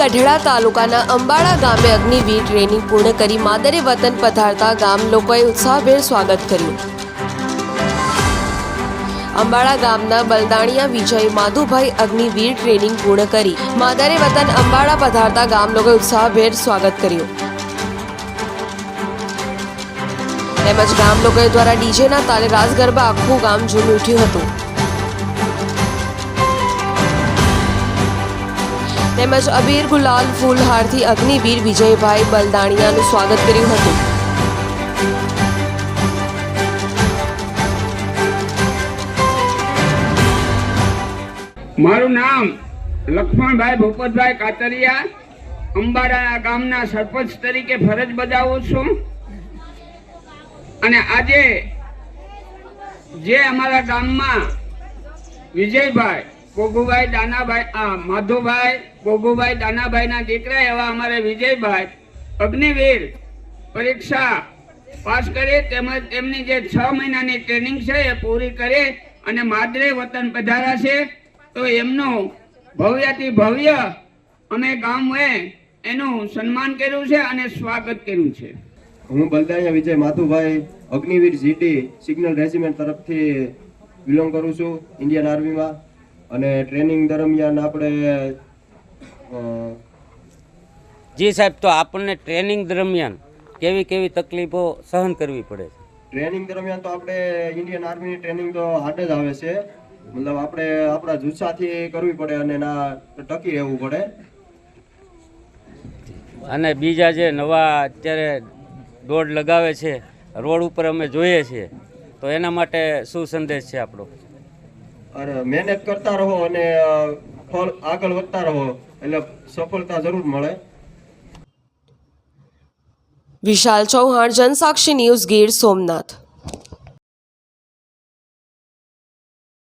ગઢડા તાલુકાના અંબાડા ગામે અગ્નિવીર ટ્રેનિંગ પૂર્ણ કરી માદરે વતન પધારતા ગામ લોકોએ ઉત્સાહભેર સ્વાગત કર્યું। અંબાડા ગામના બલદાણિયા વિજય માધુભાઈ અગ્નિવીર ટ્રેનિંગ પૂર્ણ કરી માદરે વતન અંબાડા પધારતા ગામ લોકોએ ઉત્સાહભેર સ્વાગત કર્યું। તેમજ ગામ લોકો દ્વારા ડીજેના તાલે રાસ ગરબા આખું ગામ ઝૂમી ઉઠ્યું હતું। તેમજ અબીર ગુલાલ ફૂલહારથી અગ્નિવીર વિજયભાઈ બલદાણિયાનું સ્વાગત કર્યું હતું। મારું નામ લક્ષ્મણભાઈ ભૂપતભાઈ કાતરિયા, અંબાડા ગામના સરપંચ તરીકે ફરજ બજાવું છું। અને આજે જે અમારા ગામમાં વિજયભાઈ ગોગુભાઈ દાનાભાઈ માધુભાઈ ગોગુભાઈ દાનાભાઈના દીકરા એવા અમારે વિજયભાઈ અગ્નિવીર પરીક્ષા પાસ કરે તેમજ તેમની જે 6 મહિનાની ટ્રેનિંગ છે એ પૂરી કરે અને માદરે વતન પધાર્યા છે, તો એમનું ભવ્યથી ભવ્ય અમે ગામએ એનું સન્માન કર્યું છે અને સ્વાગત કર્યું છે। હું Baldaniya Vijay Madhubhai Agniveer GT signal regiment તરફથી બિલોંગ કરું છું ઇન્ડિયન આર્મીમાં। અને ટ્રેનિંગ દરમિયાન આપણે જી સાહેબ, તો આપણને ટ્રેનિંગ દરમિયાન કેવી કેવી તકલીફો સહન કરવી પડે છે? ટ્રેનિંગ દરમિયાન તો આપણે ઇન્ડિયન આર્મીની ટ્રેનિંગ તો હાર્ડ જ આવે છે, મતલબ આપણે આપણા જુસ્સાથી કરવી પડે અને ના ટકી રહેવું પડે। અને બીજા જે નવા અત્યારે દોડ લગાવે છે રોડ ઉપર અમે જોઈએ છીએ, તો એના માટે શું સંદેશ છે આપણો? અને મહેનત કરતા રહો અને આગળ વધતા રહો એટલે સફળતા જરૂર મળે। વિશાલ ચૌહાણ, જનસાક્ષી ન્યૂઝ, ગીર સોમનાથ।